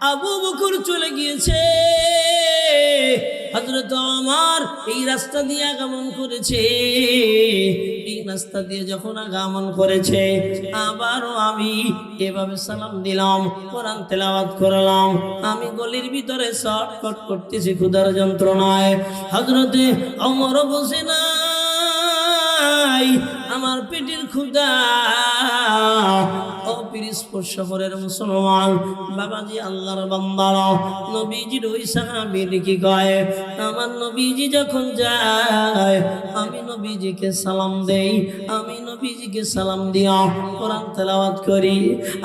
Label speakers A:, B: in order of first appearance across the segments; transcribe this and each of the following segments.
A: আবু বকর চলে গিয়েছে, হযরত ওমর এই রাস্তা দিয়ে আগমন করেছে। এই রাস্তা দিয়ে যখন আগমন করেছে, আবারও আমি এভাবে সালাম দিলাম, কোরআন তেলাওয়াত করলাম। আমি গলির ভিতরে শর্টকাট করতেছি ক্ষুধার যন্ত্রণায়। হযরতে ওমর বসে নাই, আমার পেটের ক্ষুধা। অপরিস্পর্শ শহরের মুসলমান বাবাজি, আল্লাহর বান্দারা, নবীজির ওই সাহাবী কি কয়, আমার নবীজি যখন যায় আমি নবীজিকে সালাম দেই, আমি নবীজিকে সালাম দিয়া কোরআন তেলাওয়াত করি।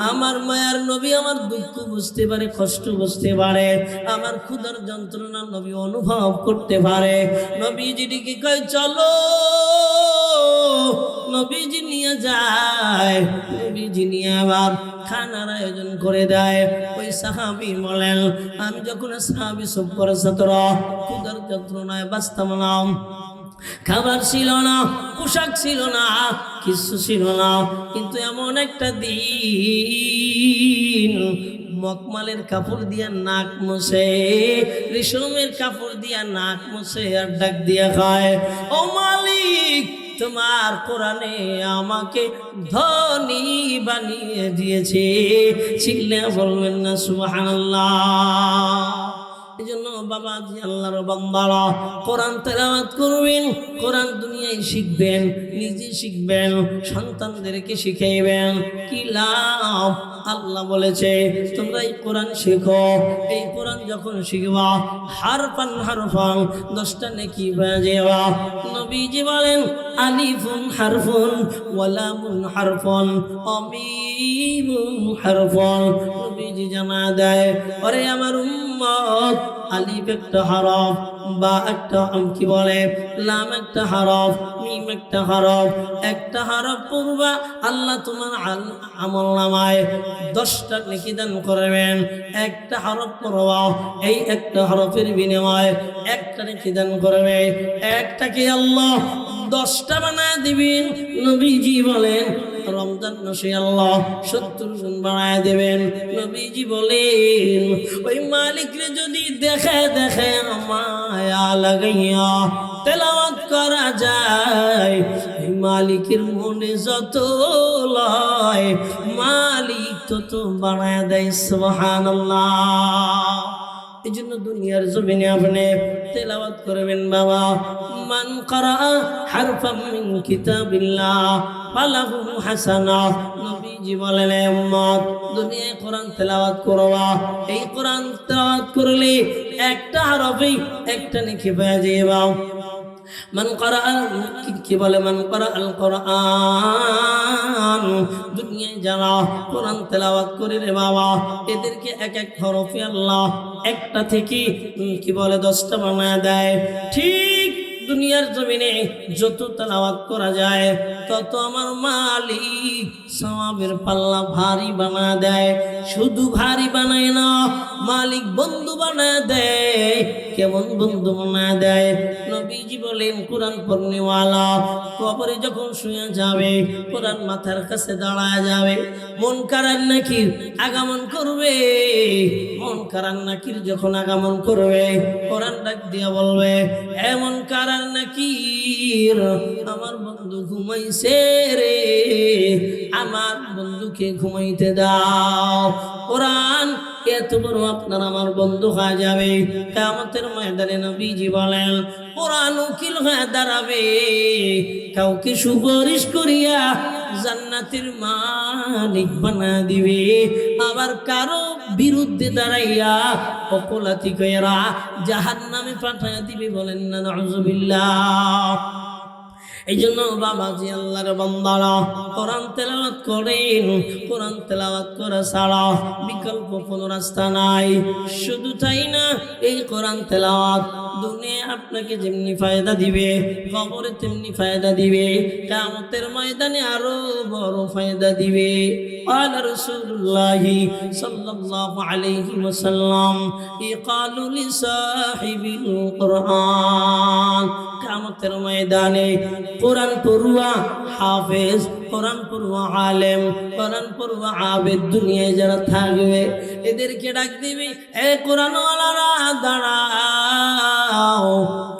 A: আমার মায়ার নবী আমার দুঃখ বুঝতে পারে, কষ্ট বুঝতে পারে, আমার ক্ষুধার যন্ত্রণা নবী অনুভব করতে পারে। নবীজি কি কয়, চলো। নবীজি নিয়ে যায়, নবীজি নিয়ে আবার খানার আয়োজন করে দেয়। ওই সাহাবী বলেন, আমি যখন সাহাবী সব্বর ছাত্র, ক্ষুধার যন্ত্রণায় বাঁচতাম না, খাবার ছিল না, পোশাক ছিল না, কিছু ছিল না। কিন্তু এমন একটা দিন, মকমালের কাপড় দিয়া নাক মুছে, রেশমের কাপড় দিয়া নাক মুছে আর ডাক দিয়া খায়, ও মালিক, তোমার কোরআনে আমাকে ধনী বানিয়ে দিয়েছে। চিল্লা বলবেন না সুবহানাল্লাহ। এজন্য বাবাজি, আল্লাহর বান্দারা, কোরআন তেলাওয়াত করবেন, কোরআন দুনিয়ায় শিখবেন, নিজে শিখবেন, সন্তানদেরকে শিখাইবেন। কি লাভ? আল্লাহ বলেছে তোমরা এই কোরআন শেখো। এই কোরআন যখন শিখবা, হারফান হারফান 10টা নেকি হয়ে যাবে। নবীজি বলেন, আলিফুন হারফুন ওয়া লামুন হারফুন ওয়া মিমুন হারফুন। নবীজি জানা দেয়, ওরে আমার উম্মত, আলিফ একটা হরফ, বা একটা কি বলে, লাম একটা হরফ, মিম একটা হরফ। একটা হরফ পড়বা, আল্লাহ তোমার আমলনামায় 10টা নেকি দান করবেন। একটা হরফ পড়বা, এই একটা হরফের বিনিময়ে একটা নেকি দান করবে। একটাকে আল্লাহ 10টা বানায় দিবেন। নবীজি বলেন, রমজান মাসে আল্লাহ 70 গুণ বাড়ায় দেবেন। নবীজি বলেন, ওই মালিকরে যদি দেখে দেখে মায়া লাগাইয়া তেলাওয়াত করা যায়, এই মালিকের মনে যত লয়, মালিক তত বাড়ায় দেয়। সুবহানাল্লাহ। এই জন্য দুনিয়ার জমিনে আপনি তেলাওয়াত করবেন বাবা। মান করা হারফাম মিন কিতাবিল্লাহ ফালাহু হাসানা। নবীজি বলেন, উম্মত, দুনিয়ায় কোরআন তেলাওয়াত করবা, এই কোরআন তেলাওয়াত করলে একটা হরফে একটা নেকি পেয়ে যাবে। মান করা কি বলে, মান করা আল কোরআন, দুনিয়ায় যারা কোরআন তেলাওয়াত করে রে বাবা, এদেরকে এক এক হরফে আল্লাহ একটা থেকে কি বলে 10টা বানায় দেয়। ঠিক দুনিয়ার জমিনে যত তেলাওয়াত করা যায়, তত আমার মালিক সওয়াবের পাল্লা ভারী বানা দেয়। শুধু ভারী বানায় না, মালিক বন্ধু বানায় দেয়। কেমন বন্ধু বানায় দেয়? নবীজি বলেন, কোরআন পড়নেওয়ালা কবরে যখন শুয়ে যাবে, কোরআন মাথার কাছে দাঁড়ায় যাবে, মুনকার নাকির আগমন করবে। মুনকার নাকির যখন আগমন করবে, কোরআন ডাক দিয়া বলবে, এ মুনকার নাকির, আমার বন্ধু ঘুমাইছে রে, আমার বন্ধুকে ঘুমাইতে দাও। কোরআন এত বড় আপনার আমার বন্ধু হয়ে যাবে। কিয়ামতের ময়দানে নবীজি বলেন, কোরআন উকিল হয়ে দাঁড়াবে, কাউকে সুপারিশ করিয়া জান্নাতের মালিক বানা দিবে, আবার কারো বিরুদ্ধে দাঁড়াইয়া অপলাতি কইরা জাহান্নামে পাঠাইয়া দিবে। বলেন না নাউযুবিল্লাহ। এই জন্য বাবাজি, আল্লাহর বান্দারা, কোরআন তেলাওয়াত করেন। কোরআন তেলাওয়াত করা ছাড়া বিকল্প কোনো রাস্তা নাই। শুধু তাই না, এই কোরআন তেলাওয়াত দুনিয়া আপনাকে যেমনি ফায়দা দিবে, কবরে তেমনি ফায়দা দিবে, কিয়ামতের ময়দানে আরো বড় ফায়দা দিবে। قال رسول الله صلى الله عليه وسلم يقال لصاحب القرآن, কিয়ামতের ময়দানে কোরআন পড়ুয়া হাফেজ কোরআন পড়ুয়া আলেম, কোরআন পড়ুয়া আবেদ দুনিয়ায় যারা থাকবে এদেরকে ডাক দিবি, এ কোরআনওয়ালারা দাঁড়াও,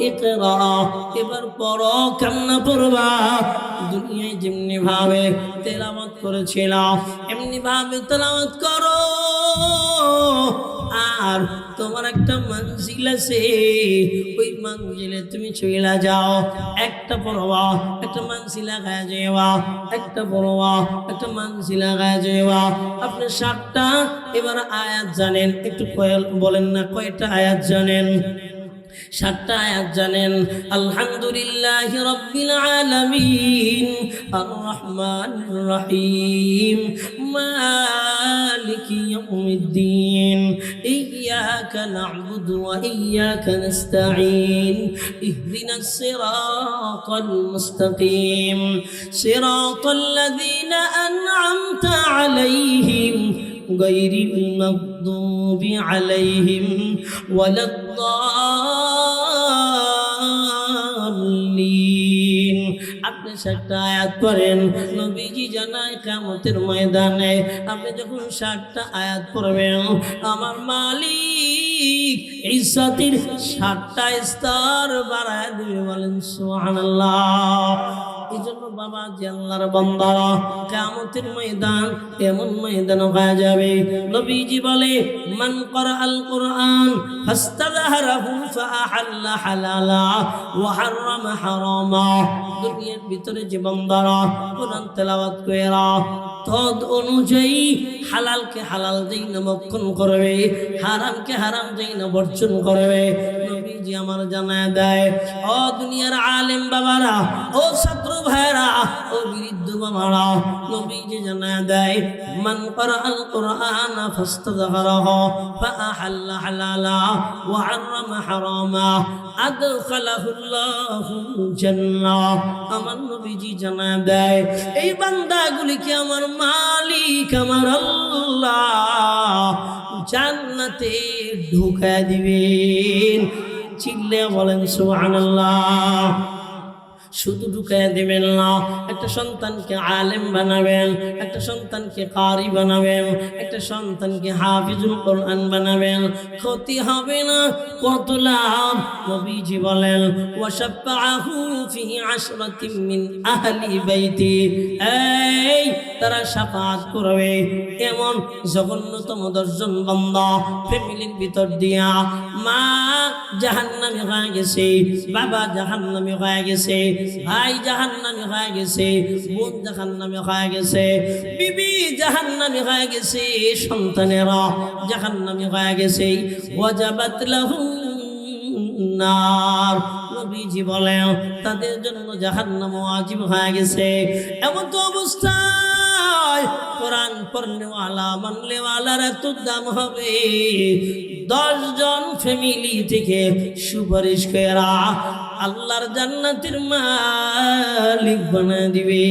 A: ইকরা, এবার পড়ো। কেমনে পড়বা? দুনিয়ায় যেমনি ভাবে তেলাওয়াত করেছিল এমনি ভাবে তেলাওয়াত করো। আর তোমার একটা মঞ্জিল আছে, ওই মঞ্জিলে তুমি চলে যাও, একটা পড়বা, একটা মঞ্জিল আগায় যাওয়া, একটা পড়বা, একটা মঞ্জিল আগায় যাওয়া। আপনি 7টা এবার আয়াত জানেন, একটু বলেন না কয়টা আয়াত জানেন? 7টা আয়াত জানেন। আলহামদুলিল্লাহি রাব্বিল আলামিন, আর রহমানির রহিম, মালিকি ইয়াউমিদ্দিন, ইয়্যাকা না'বুদু ওয়া ইয়্যাকা নাস্তাঈন, ইহদিনাস সিরাতাল মুস্তাকিম, সিরাতাল লাযীনা আন'আমতা আলাইহিম গায়রিল মাগদুবি আলাইহিম ওয়ালাদ-দাল্লিন। আপনি 7টা আয়াত পড়েন। নবীজি জানায় কিয়ামতের ময়দানে আপনি যখন 7টা আয়াত পড়বেন, আমার মালিক ইজ্জতের 7টা স্তর বাড়ায় দিবে। বলেন সুবহানাল্লাহ। এই জন্য বাবা যে আল্লাহর বান্দারা, কিয়ামতের ময়দান এমন ময়দান হয়ে যাবে, নবীজি বলে মান ক্বরাআল কুরআন ফাস্তাযহারাহু ফাআহাল্লা হালালা ওয়া হারামা হারামা। দুনিয়ার ভিতরে যে বান্দারা কোরআন তেলাওয়াত কইরা তদ অনুযায়ী হালালকে হালাল যেই না ভক্ষণ করবে, হারামকে হারাম যেই না বর্জন করবে, নবীজি আমার জানায় দেয়, ও দুনিয়ার আলেম বাবারা, ও ছাত্র ভাইরা, ও বৃদ্ধ বাবারা, নবীজি জানায় দেয় মান ক্বরাআল কুরআন ফাস্তাযহারাহু ফাআহাল্লা হালালা ওয়া হারামা হারামা আদখালাহুল্লাহুল জান্নাহ। আমার নবীজি জানায় দেয় এই বান্দাগুলিকে আমার মালিক আমার আল্লাহ জান্নাতে ঢুকায় দিবেন। চিল্লে বলেন সুবহানাল্লাহ। শুধু ঢুকায় দিবেন না, একটা সন্তানকে আলেম বানাবেন, একটা সন্তানকে কারি বানাবেন, একটা সন্তানকে হাফিজুল কোরআন বানাবেন। ক্ষতি হবে না, কত লাভ। নবীজি বলেন ওয়াশাফাআহু ফি আশরাতিন মিন আহলি বাইতি, এই তারা শাফাআত করবে এমন জঘন্যতম 10 জন বান্দা ফ্যামিলির ভিতর দিয়া। মা জাহান্নামী হয়ে গেছে, বাবা জাহান্নামী হয়ে গেছে, ভাই জাহান্নামী হয়ে গেছে, বোন জাহান্নামী হয়ে গেছে, বিবি জাহান্নামী হয়ে গেছে, সন্তানেরা জাহান্নামী হয়ে গেছে। ওয়াজাবাত লাহুম নার, নবীজি বলেন তাদের জন্য জাহান্নাম ওয়াজিব হয়ে গেছে। এমন তো অবস্থায় কোরআন পড়নেওয়ালা মানলেওয়ালার এত দাম হবে, 10 জন ফ্যামিলি থেকে সুপারিশ করা আল্লাহর জান্নাতের মালিক বানায় দিবে।